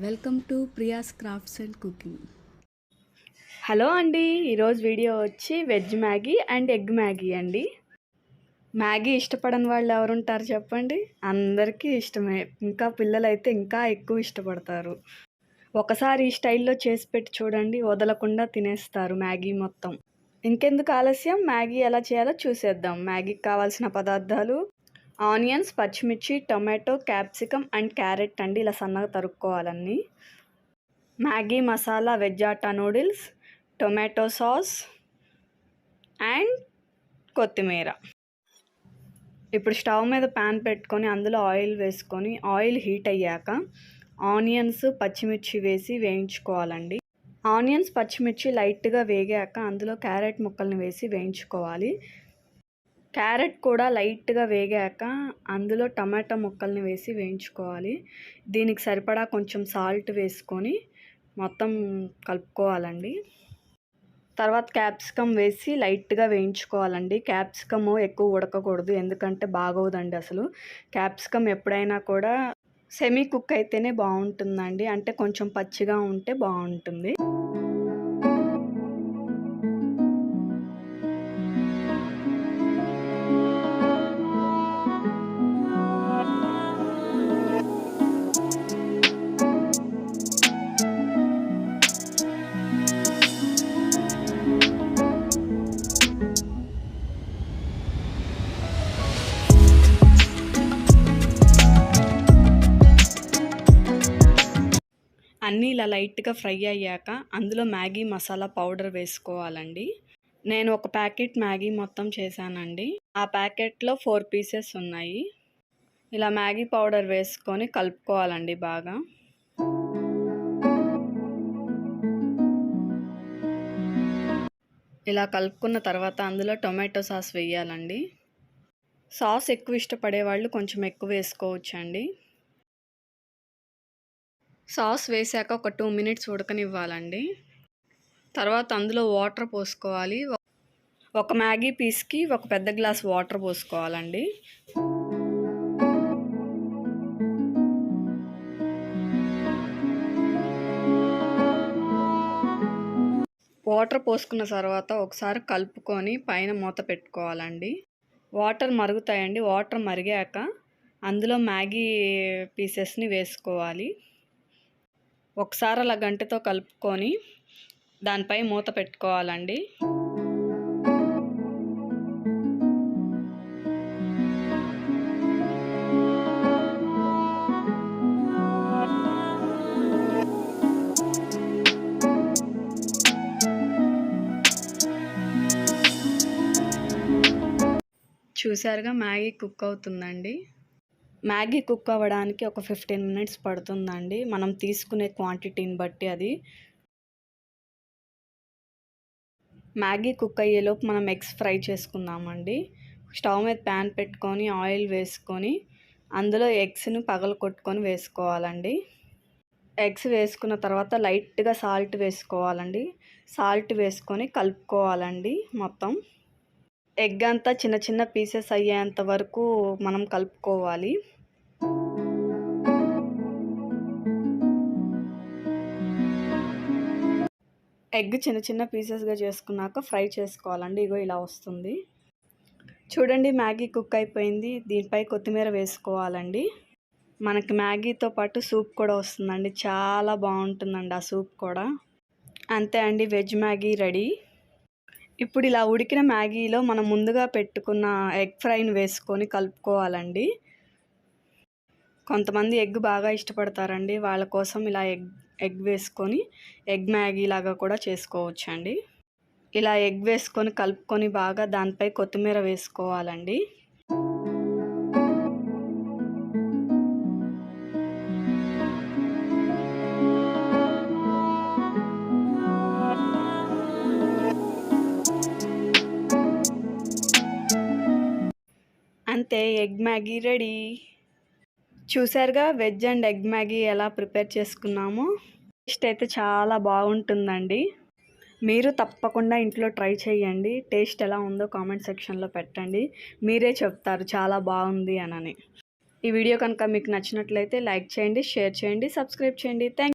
Welcome to Priya's crafts and cooking. Hello అండి, ఈరోజు video వచ్చి veg Maggi and egg Maggi అండి. మ్యాగీ ఇష్టపడని వాళ్ళు ఎవరుంటారు చెప్పండి? అందరికీ ఇష్టమే. ఇంకా పిల్లలైతే ఇంకా ఎక్కువ ఇష్టపడతారు. ఒకసారి ఈ స్టైల్లో చేసి పెట్టి చూడండి, వదలకుండా తినేస్తారు మ్యాగీ మొత్తం. ఇంకెందుకు ఆలస్యం, మ్యాగీ ఎలా చేయాలో చూసేద్దాం. మ్యాగీకి కావాల్సిన పదార్థాలు: ఆనియన్స్, పచ్చిమిర్చి, టొమాటో, క్యాప్సికమ్ అండ్ క్యారెట్ అండి. ఇలా సన్నగా తరుక్కోవాలన్నీ. Maggi masala, veg atta noodles, tomato sauce and కొత్తిమీర. ఇప్పుడు స్టవ్ మీద ప్యాన్ పెట్టుకొని అందులో ఆయిల్ వేసుకొని ఆయిల్ హీట్ అయ్యాక ఆనియన్స్, పచ్చిమిర్చి వేసి వేయించుకోవాలండి. ఆనియన్స్, పచ్చిమిర్చి లైట్గా వేగాక అందులో క్యారెట్ ముక్కల్ని వేసి వేయించుకోవాలి. క్యారెట్ కూడా లైట్గా వేగాక అందులో టమాటా ముక్కల్ని వేసి వేయించుకోవాలి. దీనికి సరిపడా కొంచెం సాల్ట్ వేసుకొని మొత్తం కలుపుకోవాలండి. తర్వాత క్యాప్సికమ్ వేసి లైట్గా వేయించుకోవాలండి. క్యాప్సికమ్ ఎక్కువ ఉడకకూడదు, ఎందుకంటే బాగోదండి అసలు. క్యాప్సికమ్ ఎప్పుడైనా కూడా సెమీ కుక్ అయితేనే బాగుంటుందండి, అంటే కొంచెం పచ్చిగా ఉంటే బాగుంటుంది. అన్నీ ఇలా లైట్గా ఫ్రై అయ్యాక అందులో మ్యాగీ మసాలా పౌడర్ వేసుకోవాలండి. నేను ఒక ప్యాకెట్ మ్యాగీ మొత్తం చేశానండి. ఆ ప్యాకెట్లో 4 పీసెస్ ఉన్నాయి. ఇలా మ్యాగీ పౌడర్ వేసుకొని కలుపుకోవాలండి బాగా. ఇలా కలుపుకున్న తర్వాత అందులో టొమాటో సాస్ వేయాలండి. సాస్ ఎక్కువ ఇష్టపడే వాళ్ళు కొంచెం ఎక్కువ వేసుకోవచ్చండి. సాస్ వేసాక ఒక 2 మినిట్స్ ఉడకనివ్వాలండి. తర్వాత అందులో వాటర్ పోసుకోవాలి. ఒక మ్యాగీ పీస్కి ఒక పెద్ద గ్లాస్ వాటర్ పోసుకోవాలండి. వాటర్ పోసుకున్న తర్వాత ఒకసారి కలుపుకొని పైన మూత పెట్టుకోవాలండి. వాటర్ మరుగుతాయండి. వాటర్ మరిగాక అందులో మ్యాగీ పీసెస్ని వేసుకోవాలి. ఒకసారి అలా గంటెతో కలుపుకొని దానిపై మూత పెట్టుకోవాలండి. చూసారుగా, మ్యాగీ కుక్ అవుతుందండి. మ్యాగీ కుక్ అవ్వడానికి ఒక 15 మినిట్స్ పడుతుందండి, మనం తీసుకునే క్వాంటిటీని బట్టి. అది మ్యాగీ కుక్ అయ్యేలోపు మనం ఎగ్స్ ఫ్రై చేసుకుందామండి. స్టవ్ మీద ప్యాన్ పెట్టుకొని ఆయిల్ వేసుకొని అందులో ఎగ్స్ని పగలగొట్టుకొని వేసుకోవాలండి. ఎగ్స్ వేసుకున్న తర్వాత లైట్గా సాల్ట్ వేసుకోవాలండి. సాల్ట్ వేసుకొని కలుపుకోవాలండి మొత్తం. ఎగ్ అంతా చిన్న చిన్న పీసెస్ అయ్యేంత వరకు మనం కలుపుకోవాలి. ఎగ్ చిన్న చిన్న పీసెస్గా చేసుకున్నాక ఫ్రై చేసుకోవాలండి. ఇగో ఇలా వస్తుంది చూడండి. మ్యాగీ కుక్ అయిపోయింది. దీనిపై కొత్తిమీర వేసుకోవాలండి. మనకి మ్యాగీతో పాటు సూప్ కూడా వస్తుందండి, చాలా బాగుంటుందండి ఆ సూప్ కూడా. అంతే అండి, వెజ్ మ్యాగీ రెడీ. ఇప్పుడు ఇలా ఉడికిన మ్యాగీలో మనం ముందుగా పెట్టుకున్న ఎగ్ ఫ్రైని వేసుకొని కలుపుకోవాలండి. కొంతమంది ఎగ్ బాగా ఇష్టపడతారండి, వాళ్ళ కోసం ఇలా ఎగ్ వేసుకొని ఎగ్ మ్యాగీ లాగా కూడా చేసుకోవచ్చండి. ఇలా ఎగ్ వేసుకొని కలుపుకొని బాగా దానిపై కొత్తిమీర వేసుకోవాలండి. అంతే, ఎగ్ మ్యాగీ రెడీ. చూసారుగా, వెజ్ అండ్ ఎగ్ మ్యాగీ ఎలా ప్రిపేర్ చేసుకున్నామో. టేస్ట్ అయితే చాలా బాగుంటుందండి. మీరు తప్పకుండా ఇంట్లో ట్రై చేయండి. టేస్ట్ ఎలా ఉందో కామెంట్ సెక్షన్లో పెట్టండి. మీరే చెప్తారు చాలా బాగుంది అని. ఈ వీడియో కనుక మీకు నచ్చినట్లయితే లైక్ చేయండి, షేర్ చేయండి, సబ్స్క్రైబ్ చేయండి.